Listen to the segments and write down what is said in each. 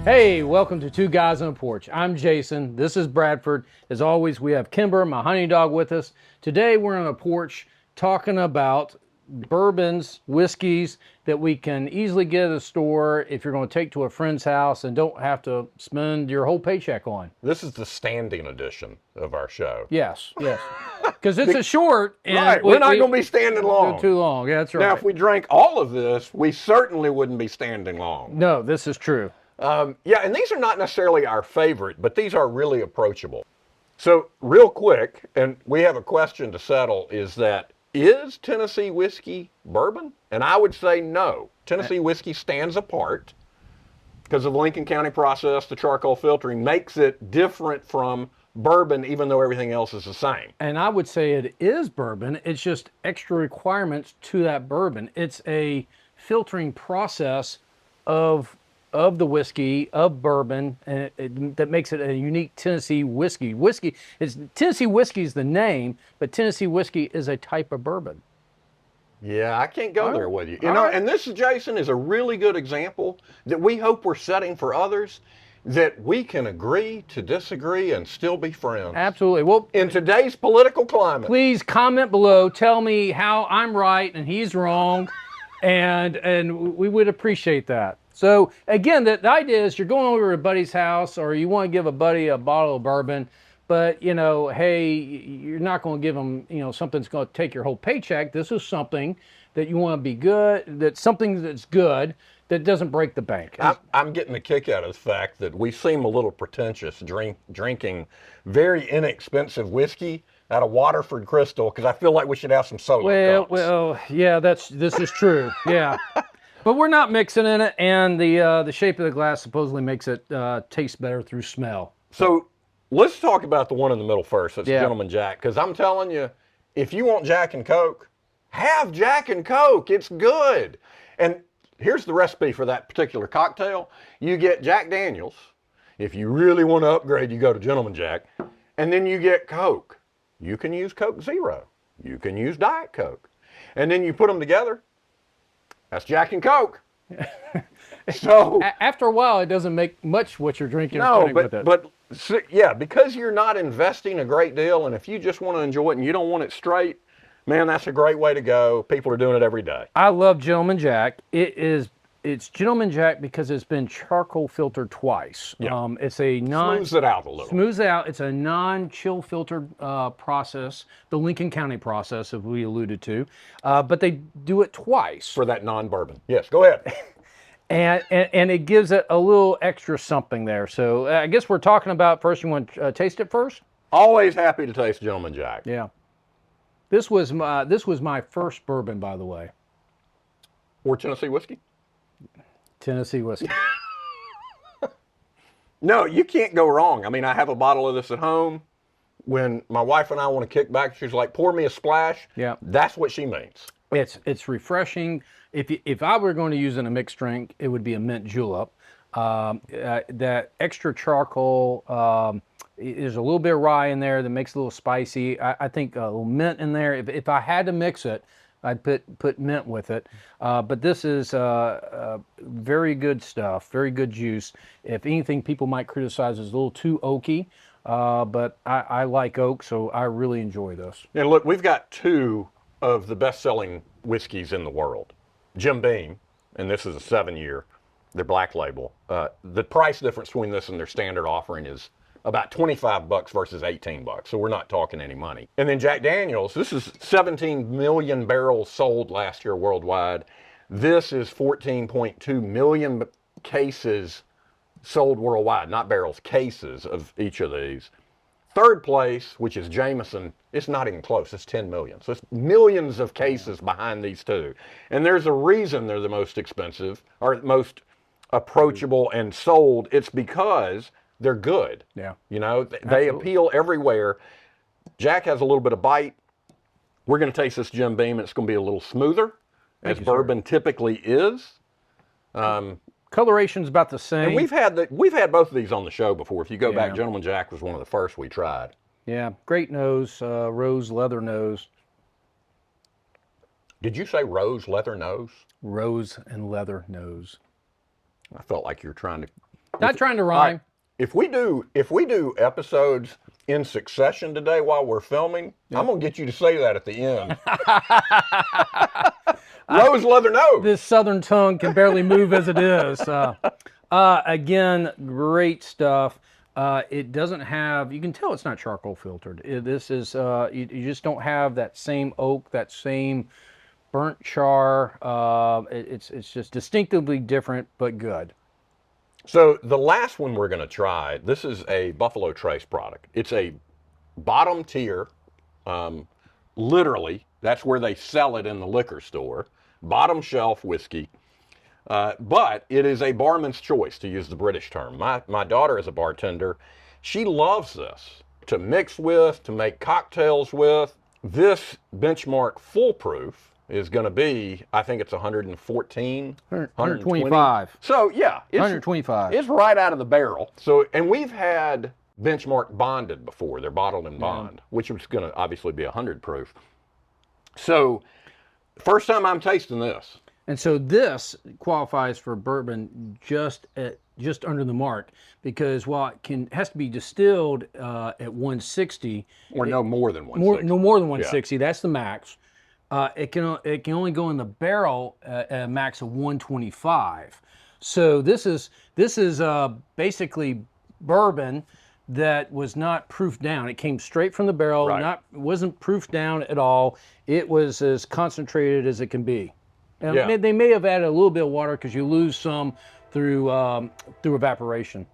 Hey, welcome to Two Guys on a Porch. I'm Jason. This is Bradford. As always, we have Kimber, my honey dog, with us. Today, we're on a porch talking about bourbons, whiskeys that we can easily get at a store if you're going to take to a friend's house and don't have to spend your whole paycheck on. This is the standing edition of our show. Yes. Because it's a short. And right, we're not going to be standing long. Too long, yeah, that's right. Now, if we drank all of this, we certainly wouldn't be standing long. No, this is true. Yeah, and these are not necessarily our favorite, but these are really approachable. So, real quick, and we have a question to settle, is Tennessee whiskey bourbon? And I would say no. Tennessee whiskey stands apart because of the Lincoln County process. The charcoal filtering makes it different from bourbon, even though everything else is the same. And I would say it is bourbon. It's just extra requirements to that bourbon. It's a filtering process of the whiskey, of bourbon, and that makes it a unique Tennessee whiskey. Tennessee whiskey is the name, but Tennessee whiskey is a type of bourbon. Yeah, I can't go there with you. And this, Jason, is a really good example that we hope we're setting for others, that we can agree to disagree and still be friends. Absolutely. Well, in today's political climate. Please comment below. Tell me how I'm right and he's wrong, and we would appreciate that. So again, the idea is you're going over to a buddy's house, or you want to give a buddy a bottle of bourbon, but hey, you're not going to give them something that's going to take your whole paycheck. This is something that you want to be good, something that's good, that doesn't break the bank. I'm getting a kick out of the fact that we seem a little pretentious drinking very inexpensive whiskey out of Waterford Crystal, because I feel like we should have some solo cups. Well, yeah, this is true. Yeah. But we're not mixing in it, and the shape of the glass supposedly makes it taste better through smell. So let's talk about the one in the middle first. That's Gentleman Jack, because I'm telling you, if you want Jack and Coke, have Jack and Coke. It's good. And here's the recipe for that particular cocktail. You get Jack Daniels. If you really want to upgrade, you go to Gentleman Jack. And then you get Coke. You can use Coke Zero. You can use Diet Coke. And then you put them together. That's Jack and Coke. So after a while, it doesn't make much what you're drinking. No, but yeah, because you're not investing a great deal, and if you just want to enjoy it and you don't want it straight, man, that's a great way to go. People are doing it every day. I love Gentleman Jack. It's Gentleman Jack because it's been charcoal filtered twice. Yeah. It's smooths it out a little. Smooths it out. It's a non-chill filtered process, the Lincoln County process, as we alluded to, but they do it twice for that non-bourbon. Yes, go ahead. and it gives it a little extra something there. So I guess we're talking about first. You want to taste it first? Always happy to taste Gentleman Jack. Yeah. This was my first bourbon, by the way. Or Tennessee whiskey? Tennessee whiskey. No, you can't go wrong. I mean, I have a bottle of this at home. When my wife and I want to kick back, she's like, pour me a splash. Yeah. That's what she means. It's refreshing. If I were going to use in a mixed drink, it would be a mint julep. That extra charcoal, there's a little bit of rye in there that makes it a little spicy. I think a little mint in there. If I had to mix it, I'd put mint with it. But this is very good stuff, very good juice. If anything, people might criticize it's a little too oaky, but I like oak, so I really enjoy this. And look, we've got two of the best-selling whiskeys in the world. Jim Beam, and this is a 7-year, their black label. The price difference between this and their standard offering is about $25 versus $18, so we're not talking any money. And then Jack Daniels, this is 17 million barrels sold last year worldwide. This is 14.2 million cases sold worldwide, not barrels, cases of each of these. Third place, which is Jameson, it's not even close, it's 10 million. So it's millions of cases behind these two. And there's a reason they're the most expensive, or most approachable and sold. It's because they're good. Yeah. They appeal everywhere. Jack has a little bit of bite. We're going to taste this Jim Beam, and it's going to be a little smoother, as bourbon typically is. Coloration's about the same. And we've had both of these on the show before. If you go back, Gentleman Jack was one of the first we tried. Yeah, great nose, rose leather nose. Did you say rose leather nose? Rose and leather nose. I felt like you were trying to Not trying to All rhyme. right, if we do episodes in succession today while we're filming, I'm gonna get you to say that at the end. Rose leather nose. This southern tongue can barely move as it is. Again, great stuff. It doesn't have, you can tell it's not charcoal filtered. This is, you just don't have that same oak, that same burnt char. It's just distinctively different, but good. So the last one we're going to try, this is a Buffalo Trace product. It's a bottom tier, literally, that's where they sell it in the liquor store, bottom shelf whiskey. But it is a barman's choice, to use the British term. My daughter is a bartender. She loves this to mix with, to make cocktails with. This benchmark foolproof is going to be, I think it's 114, 125. So yeah, it's 125. It's right out of the barrel. So, and we've had benchmark bonded before. They're bottled in bond, which is going to obviously be 100 proof. So, first time I'm tasting this. And so this qualifies for bourbon just under the mark, because while it has to be distilled at 160, Or no more than 160. no more than 160. That's the max. It can only go in the barrel at a max of 125. So this is basically bourbon that was not proofed down. It came straight from the barrel. Right. Wasn't proofed down at all. It was as concentrated as it can be. And Yeah. they may have added a little bit of water because you lose some through evaporation.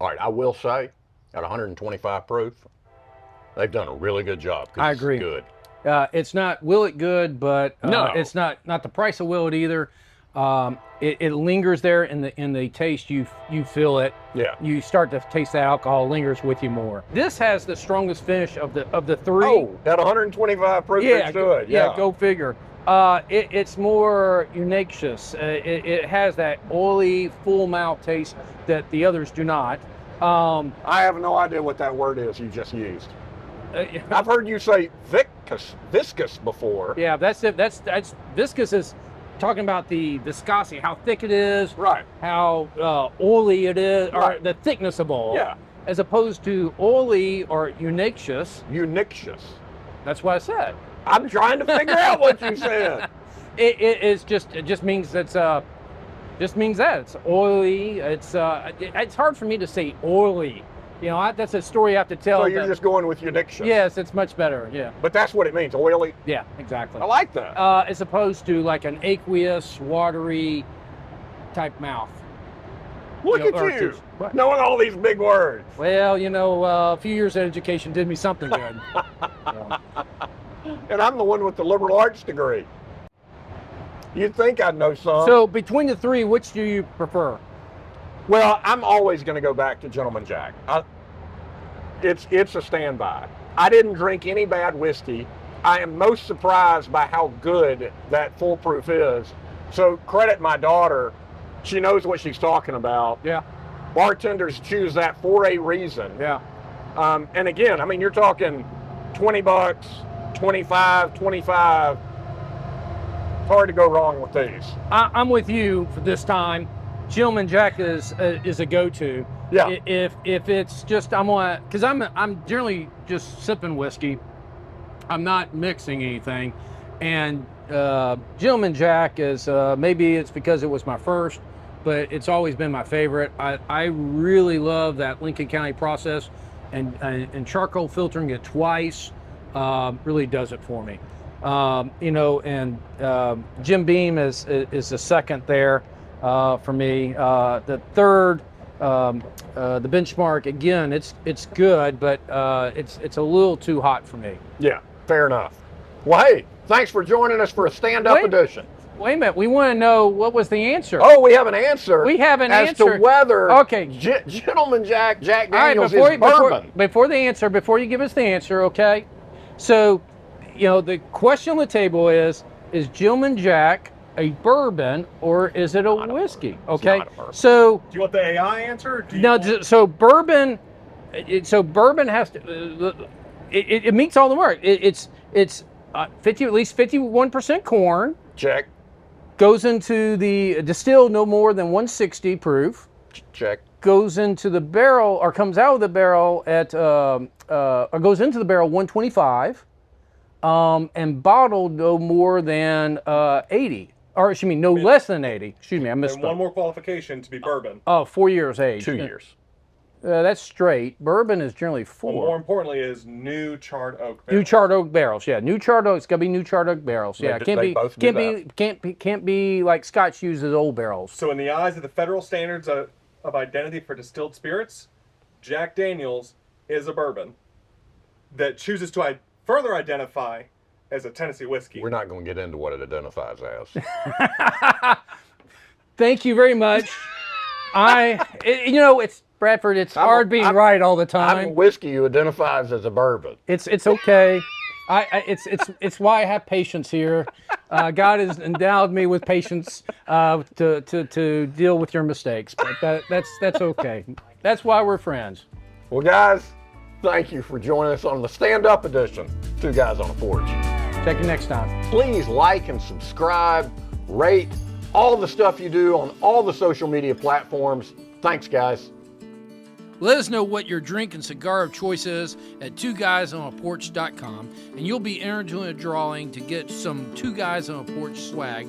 All right, I will say, at 125 proof, they've done a really good job. I agree. It's good. It's not will it good, but No. it's not the price of will it either. It lingers there in the taste. You feel it. Yeah. You start to taste the alcohol. Lingers with you more. This has the strongest finish of the three. Oh, at 125 proof, it's good. Yeah, go figure. It's more eunaceous. It has that oily, full mouth taste that the others do not. I have no idea what that word is you just used. I've heard you say viscous before. Yeah, that's it. That's viscous is talking about the viscosity, how thick it is, Right. how oily it is, or Right. the thickness of oil. Yeah. As opposed to oily or eunaceous. Eunaceous. That's what I said. I'm trying to figure out what you said. It just means it's just means that it's oily. It's hard for me to say oily. You know, that's a story I have to tell. So you're just going with eunaceous. Yes, it's much better. Yeah. But that's what it means, oily. Yeah, exactly. I like that. As opposed to like an aqueous, watery type mouth. Look you know, or at you, just- what? knowing all these big words. Well, you know, a few years of education did me something good. So, And I'm the one with the liberal arts degree. You'd think I'd know some. so between the three, which do you prefer? Well, I'm always going to go back to Gentleman Jack. It's a standby. I didn't drink any bad whiskey. I am most surprised by how good that foolproof is. So credit my daughter. She knows what she's talking about. Yeah. Bartenders choose that for a reason. Yeah. And again, I mean, you're talking $20, 25, 25. It's hard to go wrong with these. I'm with you for this time. Gentleman Jack is a go-to. Yeah. If it's just because I'm generally just sipping whiskey. I'm not mixing anything, and Gentleman Jack is maybe it's because it was my first, but it's always been my favorite. I really love that Lincoln County process, and charcoal filtering it twice really does it for me. You know, and Jim Beam is the second there for me. The third, the benchmark, again, it's good, but it's a little too hot for me. Yeah, fair enough. Well, hey, thanks for joining us for a stand-up Wait. edition. Wait a minute, we want to know what was the answer. Oh, we have an answer. We have an as answer. to whether Okay. Gentleman Jack All right, Daniels is bourbon. before you give us the answer, okay? So, you know, the question on the table is Gentleman Jack a bourbon or is it a whiskey? Okay, not a bourbon. so Do you want the AI answer? Or do you no, want- so bourbon, bourbon has to it meets all the mark. It's 50 at least 51% corn. Check. Goes into the distilled no more than 160 proof. Check. Goes into the barrel or comes out of the barrel at or goes into the barrel 125, and bottled no more than 80, or excuse me, no less than 80. Excuse me, I missed And one more qualification to be bourbon. Oh, 4 years age. 2 years. That's straight. Bourbon is generally Well, 4. more importantly is new charred oak New barrel. charred oak barrels, yeah. New charred oak. It's got to be new charred oak barrels, yeah. They both do Can't be like Scotch uses old barrels. So in the eyes of the federal standards of identity for distilled spirits, Jack Daniel's is a bourbon that chooses to further identify as a Tennessee whiskey. We're not going to get into what it identifies as. Thank you very much. It's Bradford. It's hard being right all the I'm a time. whiskey who identifies as a bourbon. It's okay. It's why I have patience here. God has endowed me with patience to deal with your mistakes, but that's okay. That's why we're friends. Well, guys, thank you for joining us on the stand-up edition, Two Guys on a Porch. Check you next time. Please like and subscribe, rate, all the stuff you do on all the social media platforms. Thanks, guys. Let us know what your drink and cigar of choice is at twoguysonaporch.com, and you'll be entered into a drawing to get some Two Guys on a Porch swag